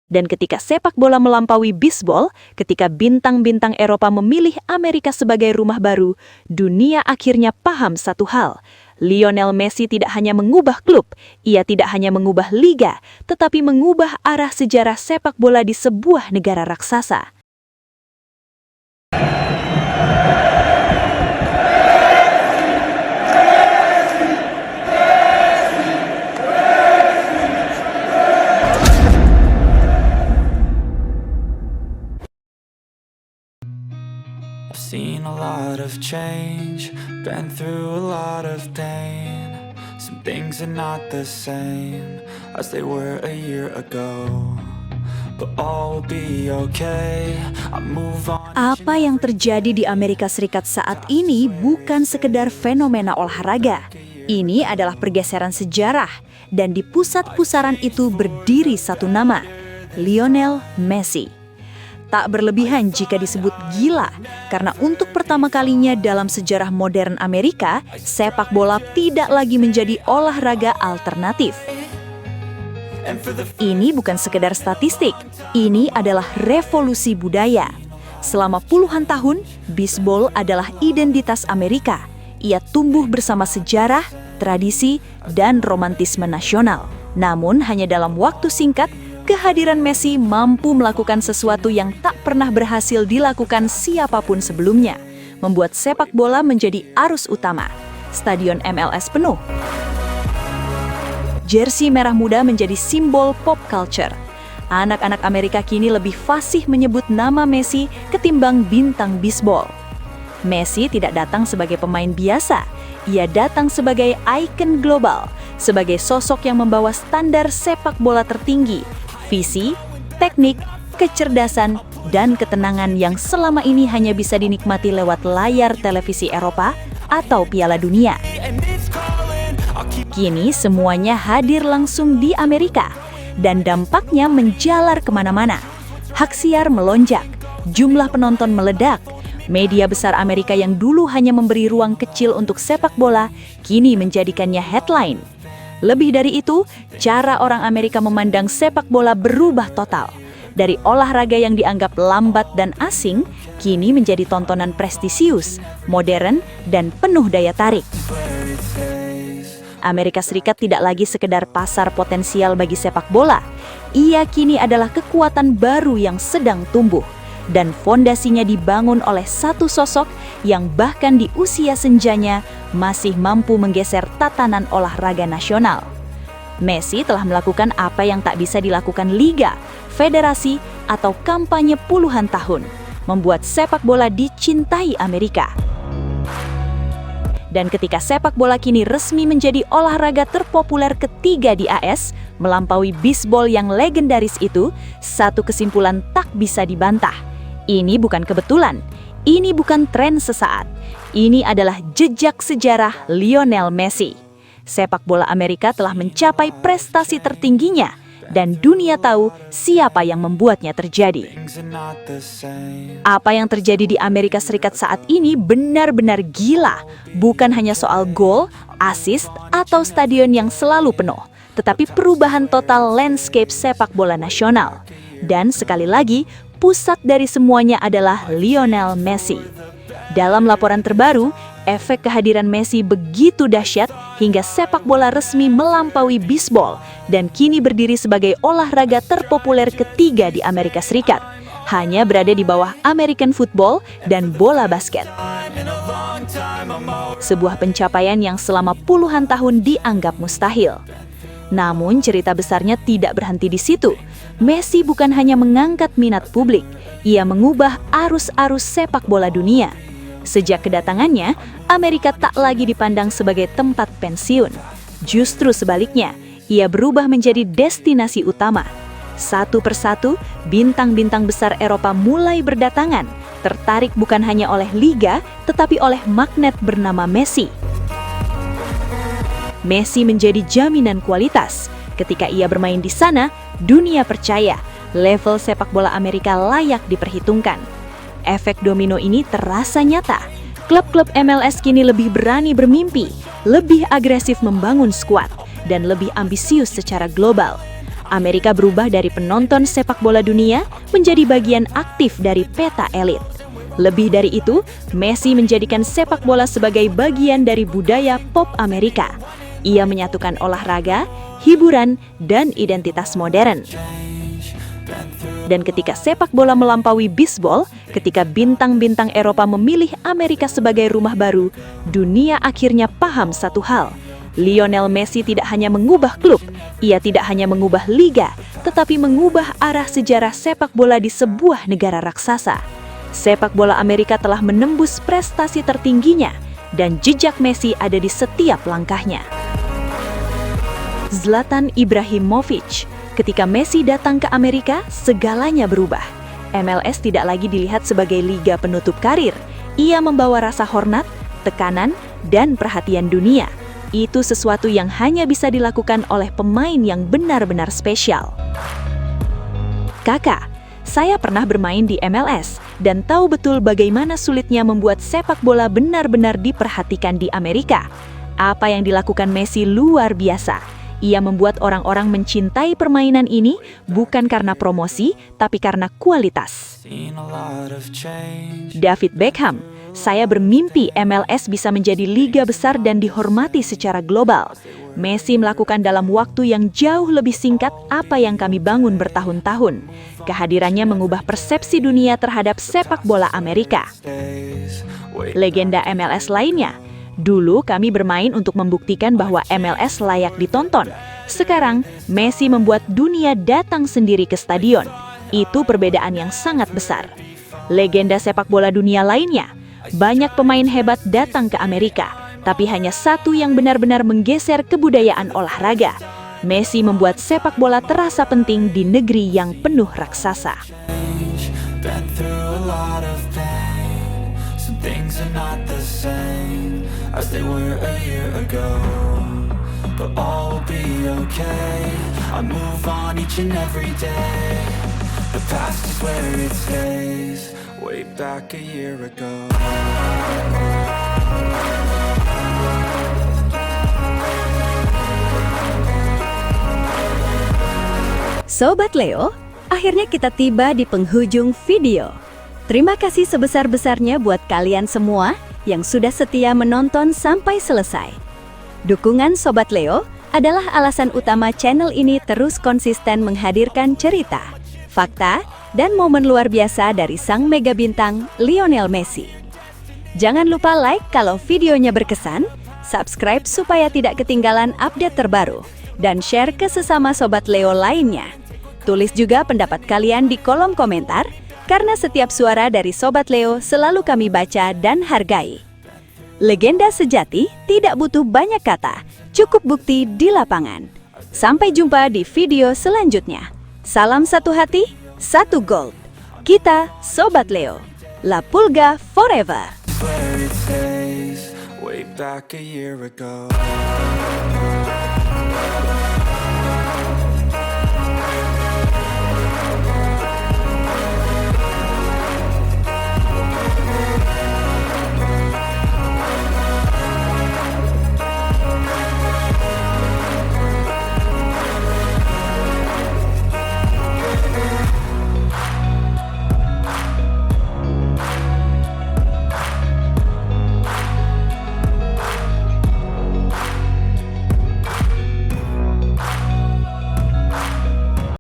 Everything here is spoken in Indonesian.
Dan ketika sepak bola melampaui bisbol, ketika bintang-bintang Eropa memilih Amerika sebagai rumah baru, dunia akhirnya paham satu hal. Lionel Messi tidak hanya mengubah klub, ia tidak hanya mengubah liga, tetapi mengubah arah sejarah sepak bola di sebuah negara raksasa. Seen a lot of change, been through a lot of pain. Some things are not the same as they were a year ago. But all will be okay. I move on. Apa yang terjadi di Amerika Serikat saat ini bukan sekedar fenomena olahraga. Ini adalah pergeseran sejarah, dan di pusat pusaran itu berdiri satu nama, Lionel Messi. Tak berlebihan jika disebut gila, karena untuk pertama kalinya dalam sejarah modern Amerika, sepak bola tidak lagi menjadi olahraga alternatif. Ini bukan sekedar statistik, ini adalah revolusi budaya. Selama puluhan tahun, bisbol adalah identitas Amerika. Ia tumbuh bersama sejarah, tradisi, dan romantisme nasional. Namun hanya dalam waktu singkat, kehadiran Messi mampu melakukan sesuatu yang tak pernah berhasil dilakukan siapapun sebelumnya, membuat sepak bola menjadi arus utama. Stadion MLS penuh. Jersey merah muda menjadi simbol pop culture. Anak-anak Amerika kini lebih fasih menyebut nama Messi ketimbang bintang bisbol. Messi tidak datang sebagai pemain biasa, ia datang sebagai ikon global, sebagai sosok yang membawa standar sepak bola tertinggi, visi, teknik, kecerdasan, dan ketenangan yang selama ini hanya bisa dinikmati lewat layar televisi Eropa atau Piala Dunia. Kini semuanya hadir langsung di Amerika, dan dampaknya menjalar kemana-mana. Hak siar melonjak, jumlah penonton meledak. Media besar Amerika yang dulu hanya memberi ruang kecil untuk sepak bola, kini menjadikannya headline. Lebih dari itu, cara orang Amerika memandang sepak bola berubah total. Dari olahraga yang dianggap lambat dan asing, kini menjadi tontonan prestisius, modern, dan penuh daya tarik. Amerika Serikat tidak lagi sekedar pasar potensial bagi sepak bola. Ia kini adalah kekuatan baru yang sedang tumbuh, dan fondasinya dibangun oleh satu sosok yang bahkan di usia senjanya masih mampu menggeser tatanan olahraga nasional. Messi telah melakukan apa yang tak bisa dilakukan liga, federasi, atau kampanye puluhan tahun, membuat sepak bola dicintai Amerika. Dan ketika sepak bola kini resmi menjadi olahraga terpopuler ketiga di AS, melampaui bisbol yang legendaris itu, satu kesimpulan tak bisa dibantah. Ini bukan kebetulan, ini bukan tren sesaat. Ini adalah jejak sejarah Lionel Messi. Sepak bola Amerika telah mencapai prestasi tertingginya, dan dunia tahu siapa yang membuatnya terjadi. Apa yang terjadi di Amerika Serikat saat ini benar-benar gila. Bukan hanya soal gol, assist, atau stadion yang selalu penuh, tetapi perubahan total landscape sepak bola nasional. Dan sekali lagi, pusat dari semuanya adalah Lionel Messi. Dalam laporan terbaru, efek kehadiran Messi begitu dahsyat hingga sepak bola resmi melampaui bisbol dan kini berdiri sebagai olahraga terpopuler ketiga di Amerika Serikat, hanya berada di bawah American football dan bola basket. Sebuah pencapaian yang selama puluhan tahun dianggap mustahil. Namun cerita besarnya tidak berhenti di situ. Messi bukan hanya mengangkat minat publik, ia mengubah arus-arus sepak bola dunia. Sejak kedatangannya, Amerika tak lagi dipandang sebagai tempat pensiun. Justru sebaliknya, ia berubah menjadi destinasi utama. Satu persatu, bintang-bintang besar Eropa mulai berdatangan, tertarik bukan hanya oleh liga, tetapi oleh magnet bernama Messi. Messi menjadi jaminan kualitas. Ketika ia bermain di sana, dunia percaya level sepak bola Amerika layak diperhitungkan. Efek domino ini terasa nyata. Klub-klub MLS kini lebih berani bermimpi, lebih agresif membangun skuad, dan lebih ambisius secara global. Amerika berubah dari penonton sepak bola dunia menjadi bagian aktif dari peta elit. Lebih dari itu, Messi menjadikan sepak bola sebagai bagian dari budaya pop Amerika. Ia menyatukan olahraga, hiburan, dan identitas modern. Dan ketika sepak bola melampaui bisbol, ketika bintang-bintang Eropa memilih Amerika sebagai rumah baru, dunia akhirnya paham satu hal. Lionel Messi tidak hanya mengubah klub, ia tidak hanya mengubah liga, tetapi mengubah arah sejarah sepak bola di sebuah negara raksasa. Sepak bola Amerika telah menembus prestasi tertingginya, dan jejak Messi ada di setiap langkahnya. Zlatan Ibrahimovic. Ketika Messi datang ke Amerika, segalanya berubah. MLS tidak lagi dilihat sebagai liga penutup karir. Ia membawa rasa hormat, tekanan, dan perhatian dunia. Itu sesuatu yang hanya bisa dilakukan oleh pemain yang benar-benar spesial. Kakak, saya pernah bermain di MLS dan tahu betul bagaimana sulitnya membuat sepak bola benar-benar diperhatikan di Amerika. Apa yang dilakukan Messi luar biasa. Ia membuat orang-orang mencintai permainan ini bukan karena promosi, tapi karena kualitas. David Beckham. Saya bermimpi MLS bisa menjadi liga besar dan dihormati secara global. Messi melakukan dalam waktu yang jauh lebih singkat apa yang kami bangun bertahun-tahun. Kehadirannya mengubah persepsi dunia terhadap sepak bola Amerika. Legenda MLS lainnya. Dulu kami bermain untuk membuktikan bahwa MLS layak ditonton. Sekarang, Messi membuat dunia datang sendiri ke stadion. Itu perbedaan yang sangat besar. Legenda sepak bola dunia lainnya. Banyak pemain hebat datang ke Amerika, tapi hanya satu yang benar-benar menggeser kebudayaan olahraga. Messi membuat sepak bola terasa penting di negeri yang penuh raksasa. Way back a year ago. Sobat Leo, akhirnya kita tiba di penghujung video. Terima kasih sebesar-besarnya buat kalian semua yang sudah setia menonton sampai selesai. Dukungan Sobat Leo adalah alasan utama channel ini terus konsisten menghadirkan cerita, fakta, dan momen luar biasa dari sang mega bintang Lionel Messi. Jangan lupa like kalau videonya berkesan, subscribe supaya tidak ketinggalan update terbaru, dan share ke sesama Sobat Leo lainnya. Tulis juga pendapat kalian di kolom komentar, karena setiap suara dari Sobat Leo selalu kami baca dan hargai. Legenda sejati tidak butuh banyak kata, cukup bukti di lapangan. Sampai jumpa di video selanjutnya. Salam satu hati, satu gold. Kita Sobat Leo. La Pulga forever. Way back a year ago.